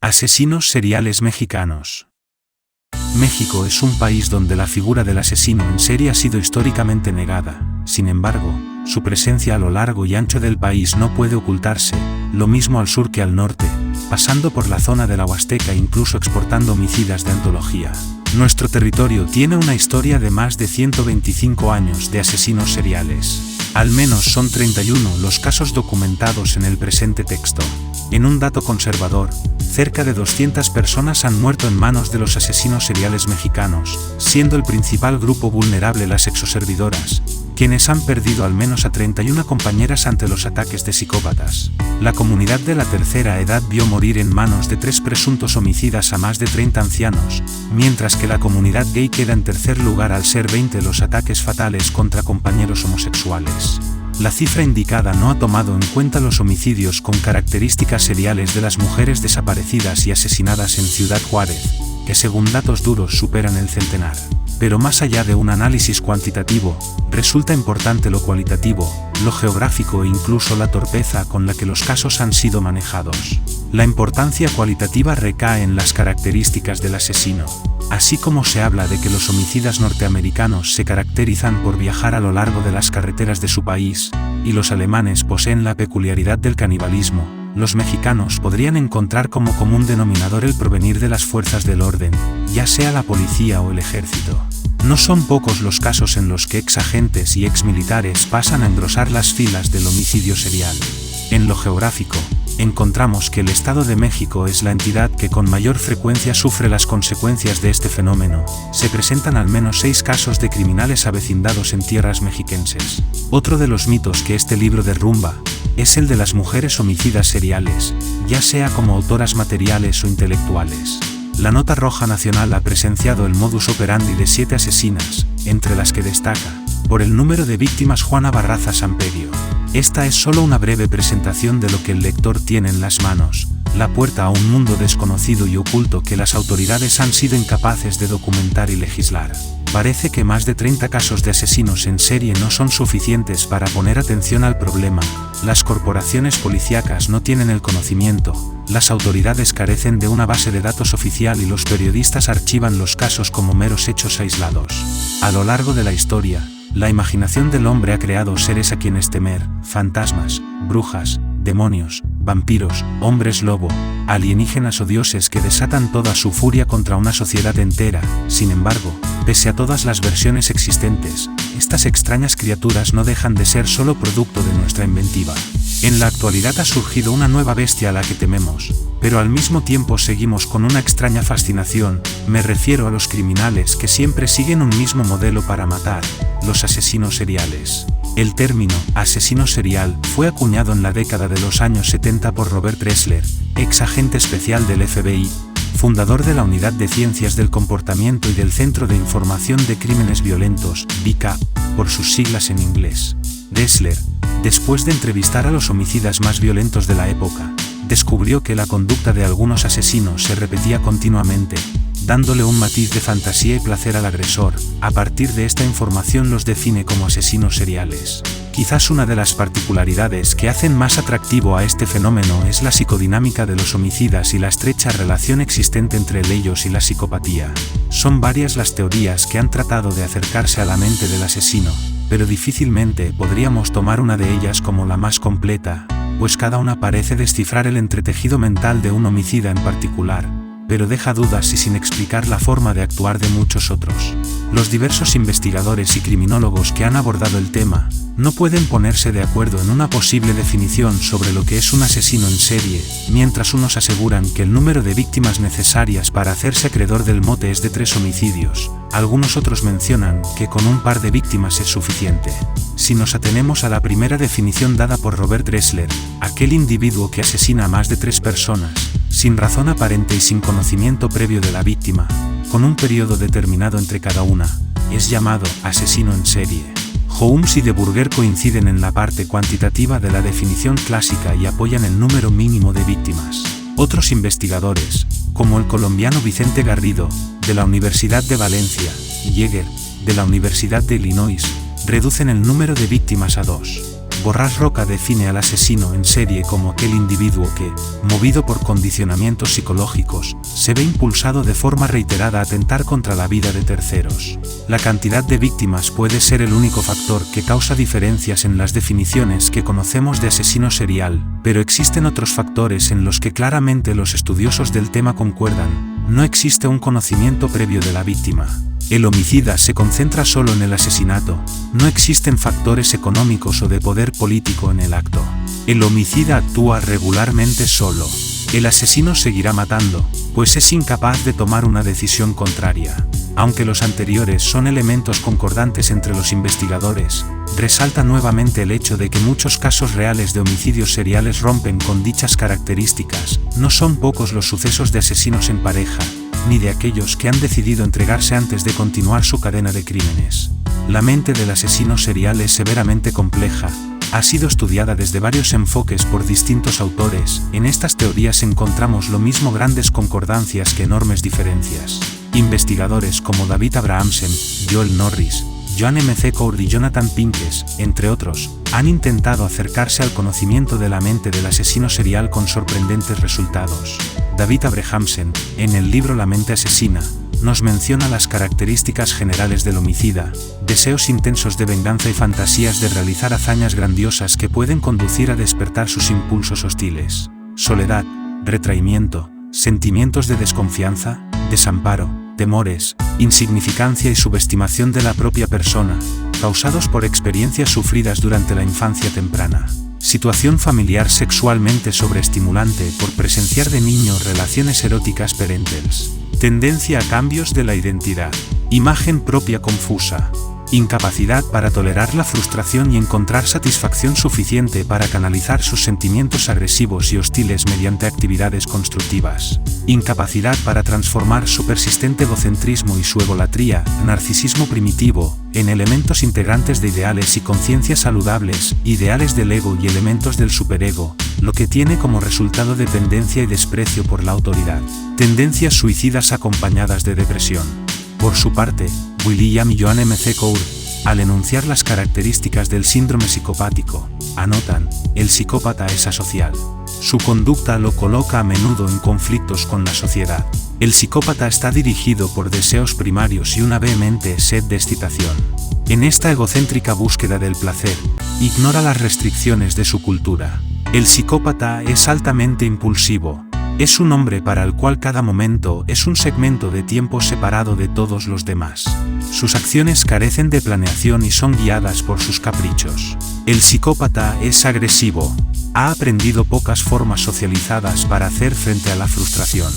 Asesinos seriales mexicanos. México es un país donde la figura del asesino en serie ha sido históricamente negada. Sin embargo, su presencia a lo largo y ancho del país no puede ocultarse, lo mismo al sur que al norte, pasando por la zona de la Huasteca e incluso exportando homicidas de antología. Nuestro territorio tiene una historia de más de 125 años de asesinos seriales. Al menos son 31 los casos documentados en el presente texto. En un dato conservador, cerca de 200 personas han muerto en manos de los asesinos seriales mexicanos, siendo el principal grupo vulnerable las exoservidoras, quienes han perdido al menos a 31 compañeras ante los ataques de psicópatas. La comunidad de la tercera edad vio morir en manos de 3 presuntos homicidas a más de 30 ancianos, mientras que la comunidad gay queda en tercer lugar al ser 20 los ataques fatales contra compañeros homosexuales. La cifra indicada no ha tomado en cuenta los homicidios con características seriales de las mujeres desaparecidas y asesinadas en Ciudad Juárez, que según datos duros superan el centenar. Pero más allá de un análisis cuantitativo, resulta importante lo cualitativo, lo geográfico e incluso la torpeza con la que los casos han sido manejados. La importancia cualitativa recae en las características del asesino. Así como se habla de que los homicidas norteamericanos se caracterizan por viajar a lo largo de las carreteras de su país, y los alemanes poseen la peculiaridad del canibalismo, los mexicanos podrían encontrar como común denominador el provenir de las fuerzas del orden, ya sea la policía o el ejército. No son pocos los casos en los que exagentes y exmilitares pasan a engrosar las filas del homicidio serial. En lo geográfico, encontramos que el Estado de México es la entidad que con mayor frecuencia sufre las consecuencias de este fenómeno. Se presentan al menos 6 casos de criminales avecindados en tierras mexiquenses. Otro de los mitos que este libro derrumba es el de las mujeres homicidas seriales, ya sea como autoras materiales o intelectuales. La Nota Roja Nacional ha presenciado el modus operandi de 7 asesinas, entre las que destaca, por el número de víctimas, Juana Barraza Samperio. Esta es solo una breve presentación de lo que el lector tiene en las manos, la puerta a un mundo desconocido y oculto que las autoridades han sido incapaces de documentar y legislar. Parece que más de 30 casos de asesinos en serie no son suficientes para poner atención al problema. Las corporaciones policíacas no tienen el conocimiento, las autoridades carecen de una base de datos oficial y los periodistas archivan los casos como meros hechos aislados. A lo largo de la historia, la imaginación del hombre ha creado seres a quienes temer: fantasmas, brujas, demonios, vampiros, hombres lobo, alienígenas o dioses que desatan toda su furia contra una sociedad entera. Sin embargo, pese a todas las versiones existentes, estas extrañas criaturas no dejan de ser solo producto de nuestra inventiva. En la actualidad ha surgido una nueva bestia a la que tememos, pero al mismo tiempo seguimos con una extraña fascinación. Me refiero a los criminales que siempre siguen un mismo modelo para matar: los asesinos seriales. El término asesino serial fue acuñado en la década de los años 70 por Robert Dressler, ex agente especial del FBI, fundador de la Unidad de Ciencias del Comportamiento y del Centro de Información de Crímenes Violentos, BICAP, por sus siglas en inglés. Dressler, después de entrevistar a los homicidas más violentos de la época, descubrió que la conducta de algunos asesinos se repetía continuamente, dándole un matiz de fantasía y placer al agresor. A partir de esta información los define como asesinos seriales. Quizás una de las particularidades que hacen más atractivo a este fenómeno es la psicodinámica de los homicidas y la estrecha relación existente entre ellos y la psicopatía. Son varias las teorías que han tratado de acercarse a la mente del asesino, pero difícilmente podríamos tomar una de ellas como la más completa, pues cada una parece descifrar el entretejido mental de un homicida en particular, pero deja dudas y sin explicar la forma de actuar de muchos otros. Los diversos investigadores y criminólogos que han abordado el tema no pueden ponerse de acuerdo en una posible definición sobre lo que es un asesino en serie, mientras unos aseguran que el número de víctimas necesarias para hacerse acreedor del mote es de 3 homicidios, algunos otros mencionan que con un par de víctimas es suficiente. Si nos atenemos a la primera definición dada por Robert Dressler, aquel individuo que asesina a más de 3 personas, sin razón aparente y sin conocimiento previo de la víctima, con un periodo determinado entre cada una, es llamado asesino en serie. Holmes y de Burger coinciden en la parte cuantitativa de la definición clásica y apoyan el número mínimo de víctimas. Otros investigadores, como el colombiano Vicente Garrido, de la Universidad de Valencia, y Yeager, de la Universidad de Illinois, reducen el número de víctimas a 2. Borrás Roca define al asesino en serie como aquel individuo que, movido por condicionamientos psicológicos, se ve impulsado de forma reiterada a atentar contra la vida de terceros. La cantidad de víctimas puede ser el único factor que causa diferencias en las definiciones que conocemos de asesino serial, pero existen otros factores en los que claramente los estudiosos del tema concuerdan. No existe un conocimiento previo de la víctima. El homicida se concentra solo en el asesinato, no existen factores económicos o de poder político en el acto. El homicida actúa regularmente solo. El asesino seguirá matando, pues es incapaz de tomar una decisión contraria. Aunque los anteriores son elementos concordantes entre los investigadores, resalta nuevamente el hecho de que muchos casos reales de homicidios seriales rompen con dichas características. No son pocos los sucesos de asesinos en pareja, ni de aquellos que han decidido entregarse antes de continuar su cadena de crímenes. La mente del asesino serial es severamente compleja, ha sido estudiada desde varios enfoques por distintos autores. En estas teorías encontramos lo mismo grandes concordancias que enormes diferencias. Investigadores como David Abrahamsen, Joel Norris, Joan M. C. Cour y Jonathan Pinkes, entre otros, han intentado acercarse al conocimiento de la mente del asesino serial con sorprendentes resultados. David Abrahamsen, en el libro La mente asesina, nos menciona las características generales del homicida: deseos intensos de venganza y fantasías de realizar hazañas grandiosas que pueden conducir a despertar sus impulsos hostiles. Soledad, retraimiento, sentimientos de desconfianza, desamparo, temores, insignificancia y subestimación de la propia persona, causados por experiencias sufridas durante la infancia temprana. Situación familiar sexualmente sobreestimulante por presenciar de niño relaciones eróticas parentales. Tendencia a cambios de la identidad. Imagen propia confusa. Incapacidad para tolerar la frustración y encontrar satisfacción suficiente para canalizar sus sentimientos agresivos y hostiles mediante actividades constructivas. Incapacidad para transformar su persistente egocentrismo y su egolatría, narcisismo primitivo, en elementos integrantes de ideales y conciencias saludables, ideales del ego y elementos del superego, lo que tiene como resultado dependencia y desprecio por la autoridad. Tendencias suicidas acompañadas de depresión. Por su parte, William y Joan M. C. Cour, al enunciar las características del síndrome psicopático, anotan: el psicópata es asocial. Su conducta lo coloca a menudo en conflictos con la sociedad. El psicópata está dirigido por deseos primarios y una vehemente sed de excitación. En esta egocéntrica búsqueda del placer, ignora las restricciones de su cultura. El psicópata es altamente impulsivo. Es un hombre para el cual cada momento es un segmento de tiempo separado de todos los demás. Sus acciones carecen de planeación y son guiadas por sus caprichos. El psicópata es agresivo. Ha aprendido pocas formas socializadas para hacer frente a la frustración.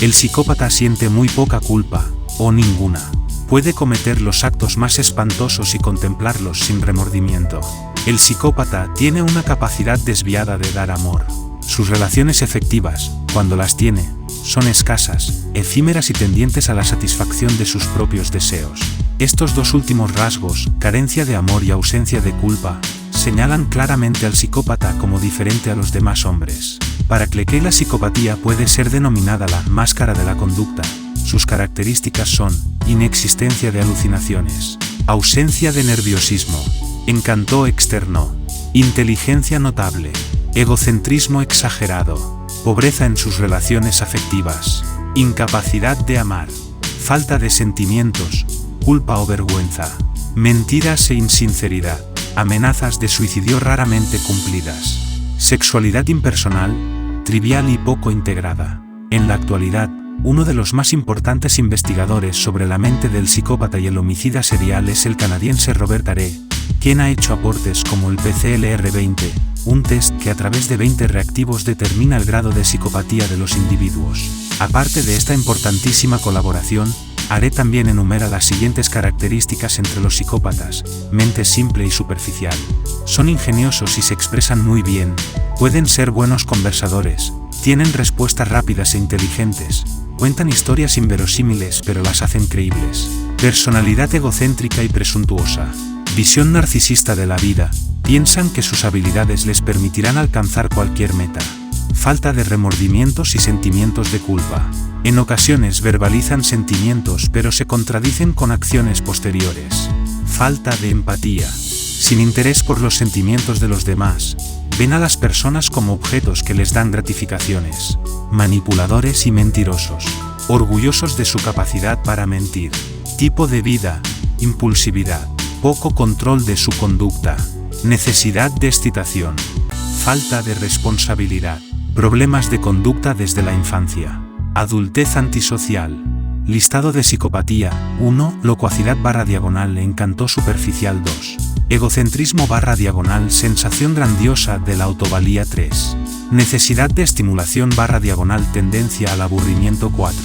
El psicópata siente muy poca culpa, o ninguna. Puede cometer los actos más espantosos y contemplarlos sin remordimiento. El psicópata tiene una capacidad desviada de dar amor. Sus relaciones efectivas, cuando las tiene, son escasas, efímeras y tendientes a la satisfacción de sus propios deseos. Estos dos últimos rasgos, carencia de amor y ausencia de culpa, señalan claramente al psicópata como diferente a los demás hombres. Para Clecquet, la psicopatía puede ser denominada la máscara de la conducta. Sus características son: inexistencia de alucinaciones, ausencia de nerviosismo, encanto externo, inteligencia notable, egocentrismo exagerado, pobreza en sus relaciones afectivas, incapacidad de amar, falta de sentimientos, culpa o vergüenza, mentiras e insinceridad, amenazas de suicidio raramente cumplidas, sexualidad impersonal, trivial y poco integrada. En la actualidad, uno de los más importantes investigadores sobre la mente del psicópata y el homicida serial es el canadiense Robert Hare, quien ha hecho aportes como el PCLR-20, un test que a través de 20 reactivos determina el grado de psicopatía de los individuos. Aparte de esta importantísima colaboración, Hare también enumera las siguientes características entre los psicópatas: mente simple y superficial. Son ingeniosos y se expresan muy bien, pueden ser buenos conversadores, tienen respuestas rápidas e inteligentes, cuentan historias inverosímiles pero las hacen creíbles. Personalidad egocéntrica y presuntuosa. Visión narcisista de la vida, piensan que sus habilidades les permitirán alcanzar cualquier meta. Falta de remordimientos y sentimientos de culpa. En ocasiones verbalizan sentimientos pero se contradicen con acciones posteriores. Falta de empatía. sin interés por los sentimientos de los demás, ven a las personas como objetos que les dan gratificaciones, manipuladores y mentirosos, orgullosos de su capacidad para mentir, tipo de vida, impulsividad, poco control de su conducta, necesidad de excitación, falta de responsabilidad, problemas de conducta desde la infancia, adultez antisocial. Listado de psicopatía. 1. Locuacidad / encanto superficial. 2. Egocentrismo / sensación grandiosa de la autovalía. 3. Necesidad de estimulación / tendencia al aburrimiento. 4.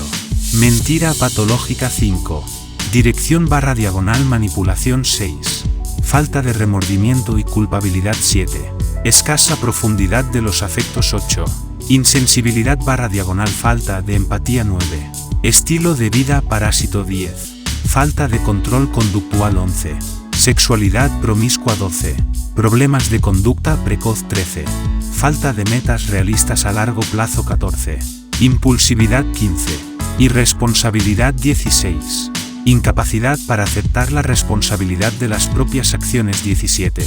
Mentira patológica. 5. Dirección / manipulación. 6. Falta de remordimiento y culpabilidad. 7. Escasa profundidad de los afectos. 8. Insensibilidad / falta de empatía. 9. Estilo de vida parásito. 10. Falta de control conductual. 11. Sexualidad promiscua. 12. Problemas de conducta precoz. 13. Falta de metas realistas a largo plazo. 14. Impulsividad. 15. Irresponsabilidad. 16. Incapacidad para aceptar la responsabilidad de las propias acciones. 17.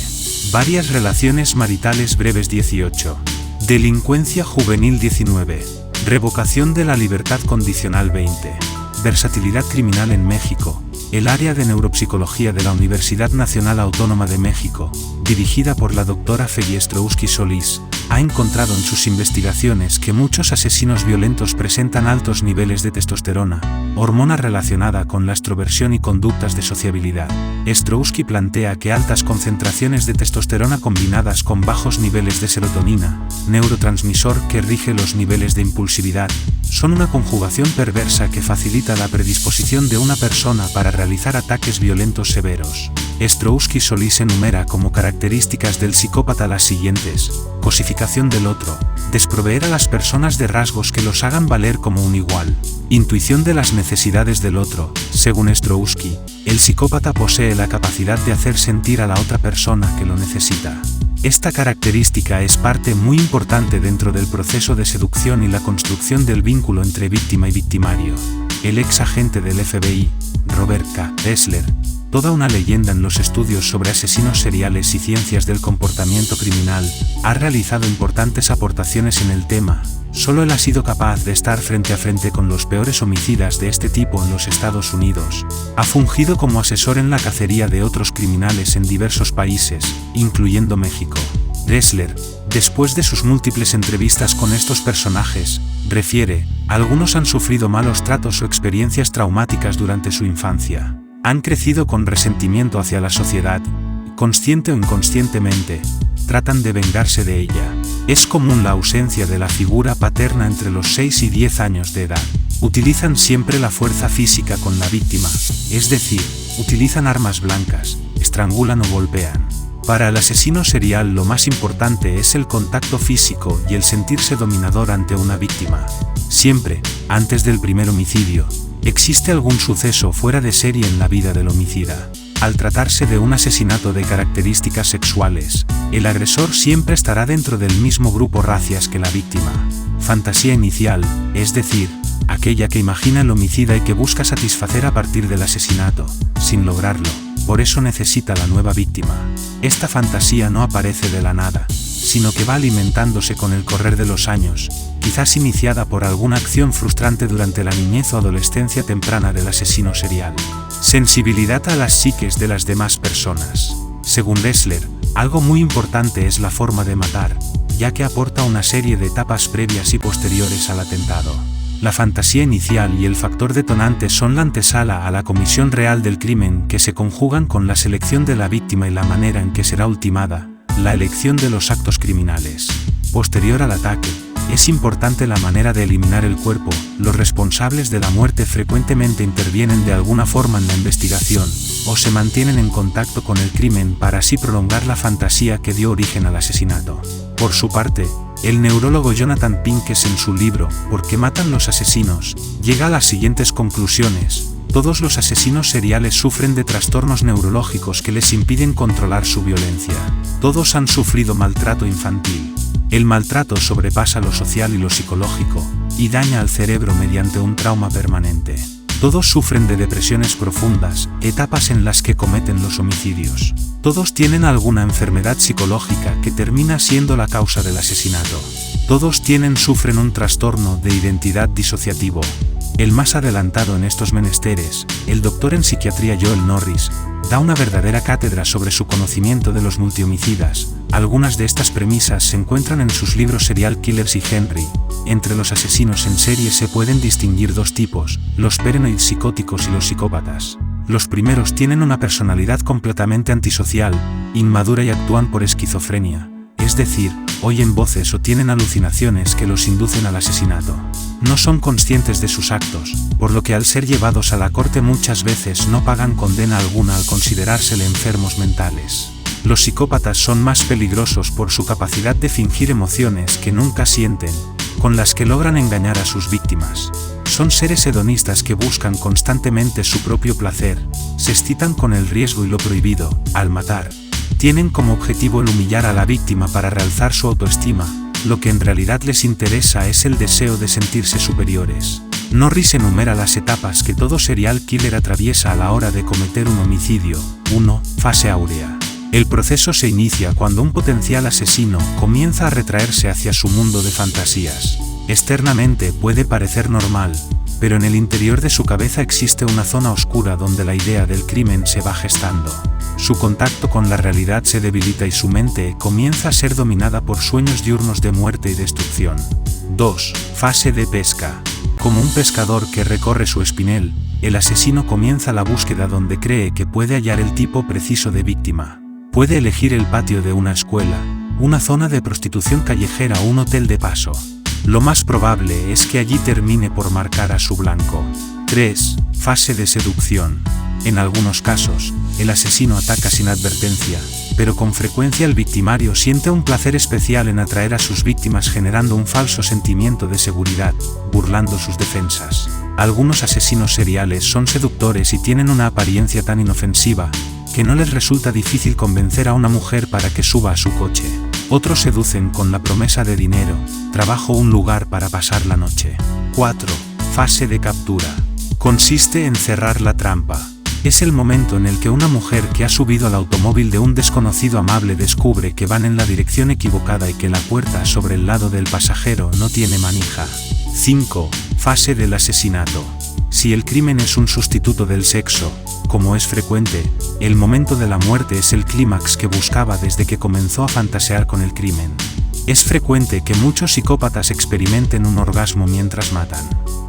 Varias relaciones maritales breves. 18. Delincuencia juvenil. 19. Revocación de la libertad condicional. 20. Versatilidad criminal en México. El área de neuropsicología de la Universidad Nacional Autónoma de México, dirigida por la doctora Feguiestrouski Solís, ha encontrado en sus investigaciones que muchos asesinos violentos presentan altos niveles de testosterona, hormona relacionada con la extroversión y conductas de sociabilidad. Strouski plantea que altas concentraciones de testosterona combinadas con bajos niveles de serotonina, neurotransmisor que rige los niveles de impulsividad, son una conjugación perversa que facilita la predisposición de una persona para realizar ataques violentos severos. Strouski Solís enumera como características del psicópata las siguientes: cosificación del otro, desproveer a las personas de rasgos que los hagan valer como un igual, intuición de las necesidades del otro. Según Strouski, el psicópata posee la capacidad de hacer sentir a la otra persona que lo necesita. Esta característica es parte muy importante dentro del proceso de seducción y la construcción del vínculo entre víctima y victimario. El ex agente del FBI, Robert K. Dressler, toda una leyenda en los estudios sobre asesinos seriales y ciencias del comportamiento criminal, ha realizado importantes aportaciones en el tema. Solo él ha sido capaz de estar frente a frente con los peores homicidas de este tipo en los Estados Unidos. Ha fungido como asesor en la cacería de otros criminales en diversos países, incluyendo México. Dressler, después de sus múltiples entrevistas con estos personajes, refiere: algunos han sufrido malos tratos o experiencias traumáticas durante su infancia. Han crecido con resentimiento hacia la sociedad, consciente o inconscientemente, tratan de vengarse de ella. Es común la ausencia de la figura paterna entre los 6 y 10 años de edad. Utilizan siempre la fuerza física con la víctima, es decir, utilizan armas blancas, estrangulan o golpean. Para el asesino serial lo más importante es el contacto físico y el sentirse dominador ante una víctima. Siempre, antes del primer homicidio, existe algún suceso fuera de serie en la vida del homicida. Al tratarse de un asesinato de características sexuales, el agresor siempre estará dentro del mismo grupo racias que la víctima. Fantasía inicial, es decir, aquella que imagina el homicida y que busca satisfacer a partir del asesinato, sin lograrlo. Por eso necesita la nueva víctima. Esta fantasía no aparece de la nada, sino que va alimentándose con el correr de los años, quizás iniciada por alguna acción frustrante durante la niñez o adolescencia temprana del asesino serial. Sensibilidad a las psiques de las demás personas. Según Dressler, algo muy importante es la forma de matar, ya que aporta una serie de etapas previas y posteriores al atentado. La fantasía inicial y el factor detonante son la antesala a la comisión real del crimen, que se conjugan con la selección de la víctima y la manera en que será ultimada, la elección de los actos criminales. Posterior al ataque, es importante la manera de eliminar el cuerpo. Los responsables de la muerte frecuentemente intervienen de alguna forma en la investigación, o se mantienen en contacto con el crimen para así prolongar la fantasía que dio origen al asesinato. Por su parte, el neurólogo Jonathan Pinkes, en su libro ¿Por qué matan los asesinos?, llega a las siguientes conclusiones. Todos los asesinos seriales sufren de trastornos neurológicos que les impiden controlar su violencia. Todos han sufrido maltrato infantil. El maltrato sobrepasa lo social y lo psicológico, y daña al cerebro mediante un trauma permanente. Todos sufren de depresiones profundas, etapas en las que cometen los homicidios. Todos tienen alguna enfermedad psicológica que termina siendo la causa del asesinato. Todos sufren un trastorno de identidad disociativo. El más adelantado en estos menesteres, el doctor en psiquiatría Joel Norris, da una verdadera cátedra sobre su conocimiento de los multihomicidas. Algunas de estas premisas se encuentran en sus libros Serial Killers y Henry. Entre los asesinos en serie se pueden distinguir dos tipos, los paranoid psicóticos y los psicópatas. Los primeros tienen una personalidad completamente antisocial, inmadura y actúan por esquizofrenia, es decir, oyen voces o tienen alucinaciones que los inducen al asesinato. No son conscientes de sus actos, por lo que al ser llevados a la corte muchas veces no pagan condena alguna al considerársele enfermos mentales. Los psicópatas son más peligrosos por su capacidad de fingir emociones que nunca sienten, con las que logran engañar a sus víctimas. Son seres hedonistas que buscan constantemente su propio placer, se excitan con el riesgo y lo prohibido. Al matar, tienen como objetivo el humillar a la víctima para realzar su autoestima. Lo que en realidad les interesa es el deseo de sentirse superiores. Norris enumera las etapas que todo serial killer atraviesa a la hora de cometer un homicidio. 1. Fase áurea. El proceso se inicia cuando un potencial asesino comienza a retraerse hacia su mundo de fantasías. Externamente puede parecer normal, pero en el interior de su cabeza existe una zona oscura donde la idea del crimen se va gestando. Su contacto con la realidad se debilita y su mente comienza a ser dominada por sueños diurnos de muerte y destrucción. 2. Fase de pesca. Como un pescador que recorre su espinel, el asesino comienza la búsqueda donde cree que puede hallar el tipo preciso de víctima. Puede elegir el patio de una escuela, una zona de prostitución callejera o un hotel de paso. Lo más probable es que allí termine por marcar a su blanco. 3. Fase de seducción. En algunos casos, el asesino ataca sin advertencia, pero con frecuencia el victimario siente un placer especial en atraer a sus víctimas generando un falso sentimiento de seguridad, burlando sus defensas. Algunos asesinos seriales son seductores y tienen una apariencia tan inofensiva, que no les resulta difícil convencer a una mujer para que suba a su coche. Otros seducen con la promesa de dinero, trabajo o un lugar para pasar la noche. 4. Fase de captura. Consiste en cerrar la trampa. Es el momento en el que una mujer que ha subido al automóvil de un desconocido amable descubre que van en la dirección equivocada y que la puerta sobre el lado del pasajero no tiene manija. 5. Fase del asesinato. Si el crimen es un sustituto del sexo, como es frecuente, el momento de la muerte es el clímax que buscaba desde que comenzó a fantasear con el crimen. Es frecuente que muchos psicópatas experimenten un orgasmo mientras matan.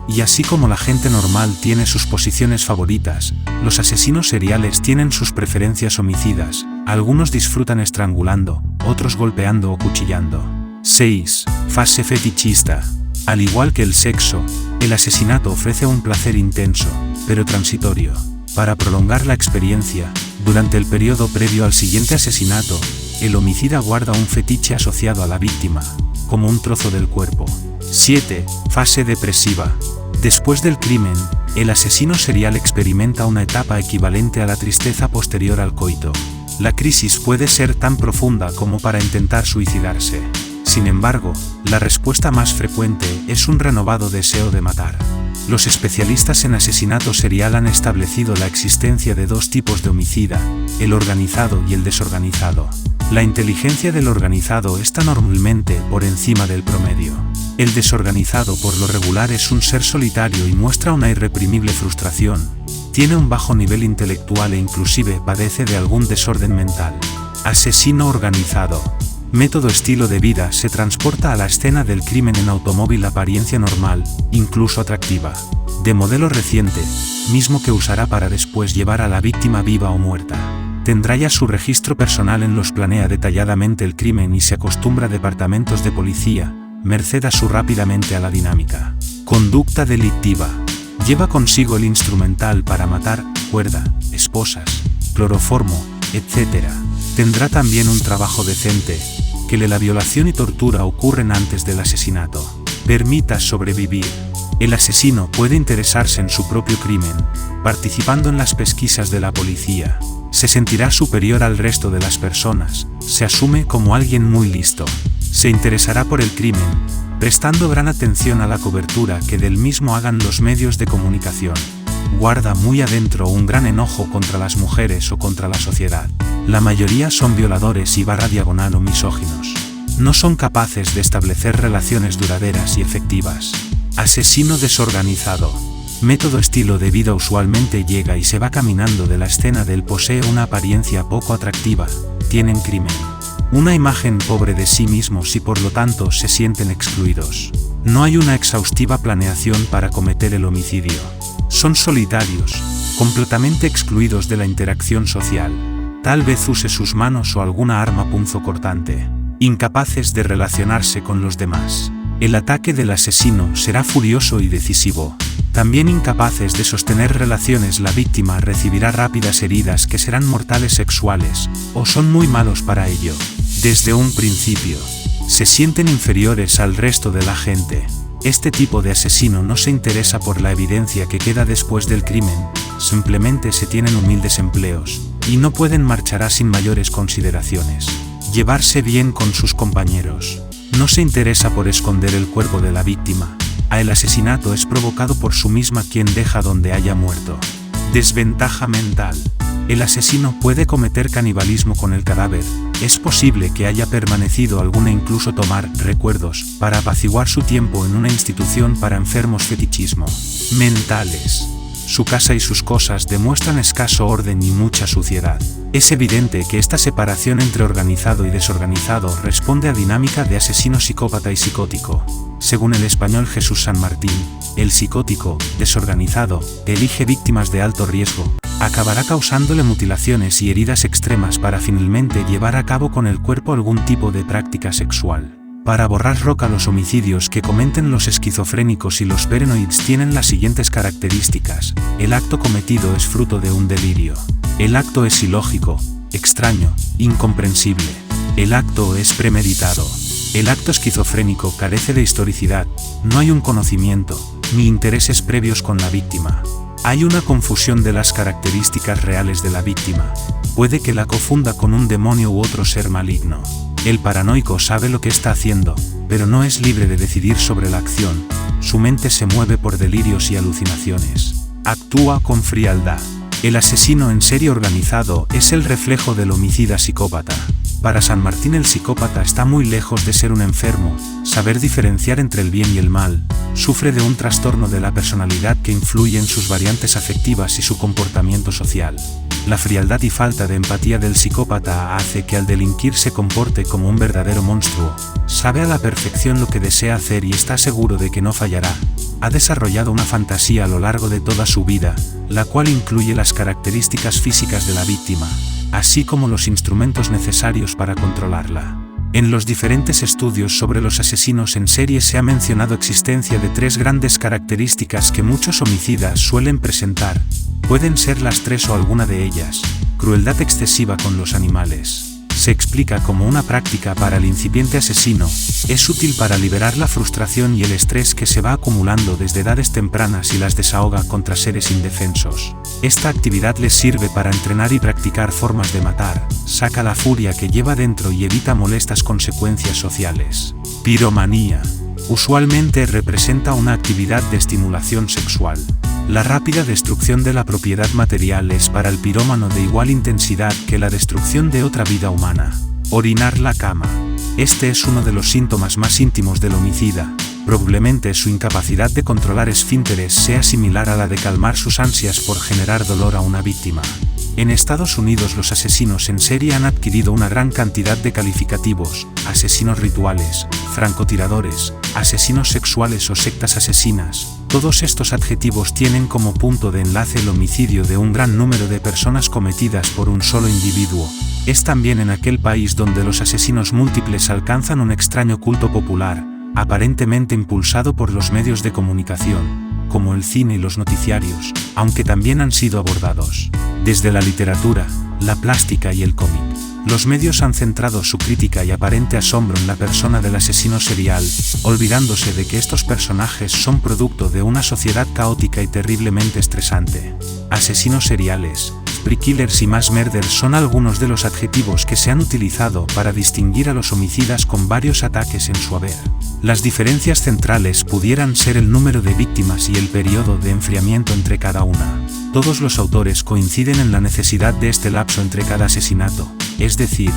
Y así como la gente normal tiene sus posiciones favoritas, los asesinos seriales tienen sus preferencias homicidas. Algunos disfrutan estrangulando, otros golpeando o cuchillando. 6. Fase fetichista. Al igual que el sexo, el asesinato ofrece un placer intenso, pero transitorio. Para prolongar la experiencia, durante el periodo previo al siguiente asesinato, el homicida guarda un fetiche asociado a la víctima, como un trozo del cuerpo. 7. Fase depresiva. Después del crimen, el asesino serial experimenta una etapa equivalente a la tristeza posterior al coito. La crisis puede ser tan profunda como para intentar suicidarse. Sin embargo, la respuesta más frecuente es un renovado deseo de matar. Los especialistas en asesinato serial han establecido la existencia de dos tipos de homicida, el organizado y el desorganizado. La inteligencia del organizado está normalmente por encima del promedio. El desorganizado por lo regular es un ser solitario y muestra una irreprimible frustración. Tiene un bajo nivel intelectual e inclusive padece de algún desorden mental. Asesino organizado. Método estilo de vida se transporta a la escena del crimen en automóvil apariencia normal, incluso atractiva. De modelo reciente, mismo que usará para después llevar a la víctima viva o muerta. Tendrá ya su registro personal en los planea detalladamente el crimen y se acostumbra a departamentos de policía, merced a su rápidamente a la dinámica. Conducta delictiva. Lleva consigo el instrumental para matar, cuerda, esposas, cloroformo, etc. Tendrá también un trabajo decente, que la violación y tortura ocurren antes del asesinato. Permita sobrevivir. El asesino puede interesarse en su propio crimen, participando en las pesquisas de la policía. Se sentirá superior al resto de las personas, se asume como alguien muy listo. Se interesará por el crimen, prestando gran atención a la cobertura que del mismo hagan los medios de comunicación. guarda muy adentro un gran enojo contra las mujeres o contra la sociedad. La mayoría son violadores y /diagonal o misóginos. No son capaces de establecer relaciones duraderas y efectivas. Asesino desorganizado. Método estilo de vida usualmente llega y se va caminando de la escena del posee una apariencia poco atractiva, tienen crimen. Una imagen pobre de sí mismos y por lo tanto se sienten excluidos. No hay una exhaustiva planeación para cometer el homicidio. Son solitarios, completamente excluidos de la interacción social. Tal vez use sus manos o alguna arma punzocortante. Incapaces de relacionarse con los demás. El ataque del asesino será furioso y decisivo. También incapaces de sostener relaciones, la víctima recibirá rápidas heridas que serán mortales sexuales, o son muy malos para ello. Desde un principio, se sienten inferiores al resto de la gente. Este tipo de asesino no se interesa por la evidencia que queda después del crimen, simplemente se tienen humildes empleos, y no pueden marchar sin mayores consideraciones. Llevarse bien con sus compañeros. No se interesa por esconder el cuerpo de la víctima. El asesinato es provocado por su misma quien deja donde haya muerto. Desventaja mental. El asesino puede cometer canibalismo con el cadáver. Es posible que haya permanecido alguna, incluso tomar recuerdos para apaciguar su tiempo en una institución para enfermos. Fetichismo. Mentales. Su casa y sus cosas demuestran escaso orden y mucha suciedad. Es evidente que esta separación entre organizado y desorganizado responde a dinámica de asesino psicópata y psicótico. Según el español Jesús San Martín, el psicótico, desorganizado, que elige víctimas de alto riesgo, acabará causándole mutilaciones y heridas extremas para finalmente llevar a cabo con el cuerpo algún tipo de práctica sexual. Para borrar roca los homicidios que cometen los esquizofrénicos y los paranoides tienen las siguientes características. El acto cometido es fruto de un delirio. El acto es ilógico, extraño, incomprensible. El acto es premeditado. El acto esquizofrénico carece de historicidad, no hay un conocimiento, ni intereses previos con la víctima. Hay una confusión de las características reales de la víctima. Puede que la confunda con un demonio u otro ser maligno. El paranoico sabe lo que está haciendo, pero no es libre de decidir sobre la acción. Su mente se mueve por delirios y alucinaciones. Actúa con frialdad. El asesino en serie organizado es el reflejo del homicida psicópata. Para San Martín, el psicópata está muy lejos de ser un enfermo, saber diferenciar entre el bien y el mal. Sufre de un trastorno de la personalidad que influye en sus variantes afectivas y su comportamiento social. La frialdad y falta de empatía del psicópata hace que al delinquir se comporte como un verdadero monstruo. Sabe a la perfección lo que desea hacer y está seguro de que no fallará. Ha desarrollado una fantasía a lo largo de toda su vida, la cual incluye las características físicas de la víctima, así como los instrumentos necesarios para controlarla. En los diferentes estudios sobre los asesinos en serie se ha mencionado existencia de tres grandes características que muchos homicidas suelen presentar. Pueden ser las tres o alguna de ellas. Crueldad excesiva con los animales. Se explica como una práctica para el incipiente asesino. Es útil para liberar la frustración y el estrés que se va acumulando desde edades tempranas y las desahoga contra seres indefensos. Esta actividad les sirve para entrenar y practicar formas de matar, saca la furia que lleva dentro y evita molestas consecuencias sociales. Piromanía. Usualmente representa una actividad de estimulación sexual. La rápida destrucción de la propiedad material es para el pirómano de igual intensidad que la destrucción de otra vida humana. Orinar la cama. Este es uno de los síntomas más íntimos del homicida. Probablemente su incapacidad de controlar esfínteres sea similar a la de calmar sus ansias por generar dolor a una víctima. En Estados Unidos los asesinos en serie han adquirido una gran cantidad de calificativos: asesinos rituales, francotiradores, asesinos sexuales o sectas asesinas. Todos estos adjetivos tienen como punto de enlace el homicidio de un gran número de personas cometidas por un solo individuo. Es también en aquel país donde los asesinos múltiples alcanzan un extraño culto popular, aparentemente impulsado por los medios de comunicación, como el cine y los noticiarios, aunque también han sido abordados desde la literatura, la plástica y el cómic. Los medios han centrado su crítica y aparente asombro en la persona del asesino serial, olvidándose de que estos personajes son producto de una sociedad caótica y terriblemente estresante. Asesinos seriales, spree killers y mass murders son algunos de los adjetivos que se han utilizado para distinguir a los homicidas con varios ataques en su haber. Las diferencias centrales pudieran ser el número de víctimas y el periodo de enfriamiento entre cada una. Todos los autores coinciden en la necesidad de este lapso entre cada asesinato, es decir,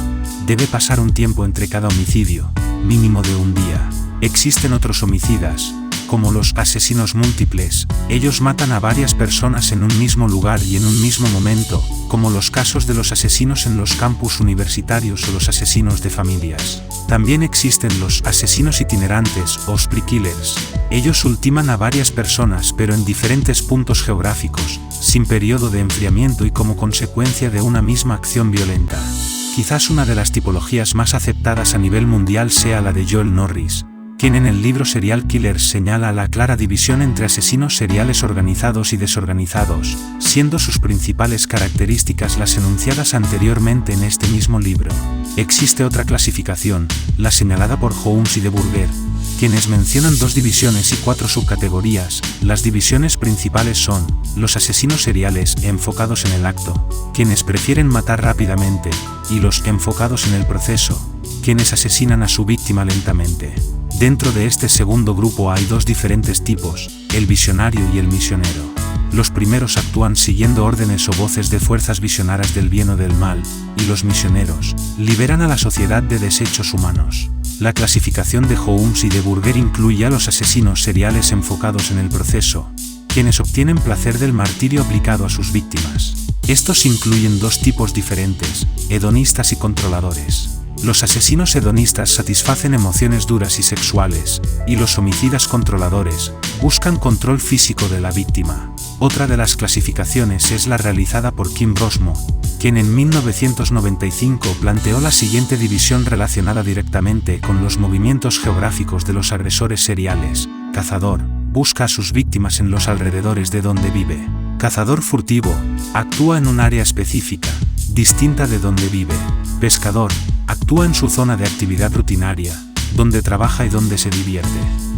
debe pasar un tiempo entre cada homicidio, mínimo de un día. Existen otros homicidas, como los asesinos múltiples, ellos matan a varias personas en un mismo lugar y en un mismo momento, como los casos de los asesinos en los campus universitarios o los asesinos de familias. También existen los asesinos itinerantes o spree killers. Ellos ultiman a varias personas pero en diferentes puntos geográficos, sin periodo de enfriamiento y como consecuencia de una misma acción violenta. Quizás una de las tipologías más aceptadas a nivel mundial sea la de Joel Norris, quien en el libro Serial Killers señala la clara división entre asesinos seriales organizados y desorganizados, siendo sus principales características las enunciadas anteriormente en este mismo libro. Existe otra clasificación, la señalada por Holmes y de Burger, quienes mencionan 2 divisiones y 4 subcategorías. Las divisiones principales son los asesinos seriales enfocados en el acto, quienes prefieren matar rápidamente, y los enfocados en el proceso, quienes asesinan a su víctima lentamente. Dentro de este segundo grupo hay 2 diferentes tipos, el visionario y el misionero. Los primeros actúan siguiendo órdenes o voces de fuerzas visionarias del bien o del mal, y los misioneros liberan a la sociedad de desechos humanos. La clasificación de Holmes y de Burger incluye a los asesinos seriales enfocados en el proceso, quienes obtienen placer del martirio aplicado a sus víctimas. Estos incluyen 2 tipos diferentes, hedonistas y controladores. Los asesinos hedonistas satisfacen emociones duras y sexuales, y los homicidas controladores buscan control físico de la víctima. Otra de las clasificaciones es la realizada por Kim Rosmo, quien en 1995 planteó la siguiente división relacionada directamente con los movimientos geográficos de los agresores seriales. Cazador, busca a sus víctimas en los alrededores de donde vive. Cazador furtivo, actúa en un área específica, distinta de donde vive. Pescador, actúa en su zona de actividad rutinaria, donde trabaja y donde se divierte.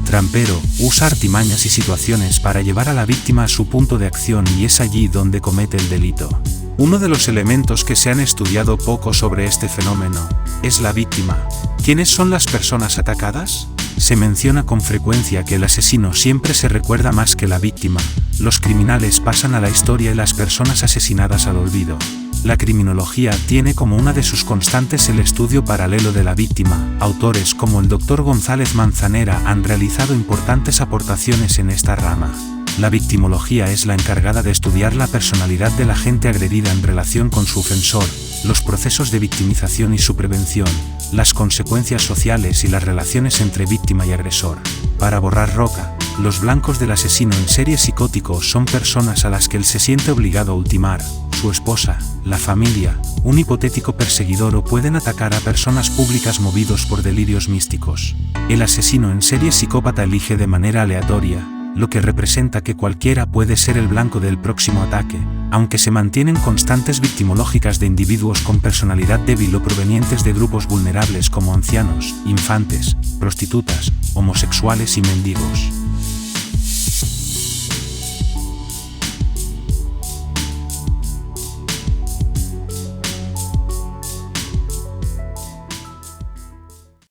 Trampero, usa artimañas y situaciones para llevar a la víctima a su punto de acción y es allí donde comete el delito. Uno de los elementos que se han estudiado poco sobre este fenómeno es la víctima. ¿Quiénes son las personas atacadas? Se menciona con frecuencia que el asesino siempre se recuerda más que la víctima. Los criminales pasan a la historia y las personas asesinadas al olvido. La criminología tiene como una de sus constantes el estudio paralelo de la víctima. Autores como el Dr. González Manzanera han realizado importantes aportaciones en esta rama. La victimología es la encargada de estudiar la personalidad de la gente agredida en relación con su ofensor, los procesos de victimización y su prevención, las consecuencias sociales y las relaciones entre víctima y agresor. Para Borrás Roca, los blancos del asesino en serie psicótico son personas a las que él se siente obligado a ultimar, su esposa, la familia, un hipotético perseguidor o pueden atacar a personas públicas movidos por delirios místicos. El asesino en serie psicópata elige de manera aleatoria, lo que representa que cualquiera puede ser el blanco del próximo ataque, aunque se mantienen constantes victimológicas de individuos con personalidad débil o provenientes de grupos vulnerables como ancianos, infantes, prostitutas, homosexuales y mendigos.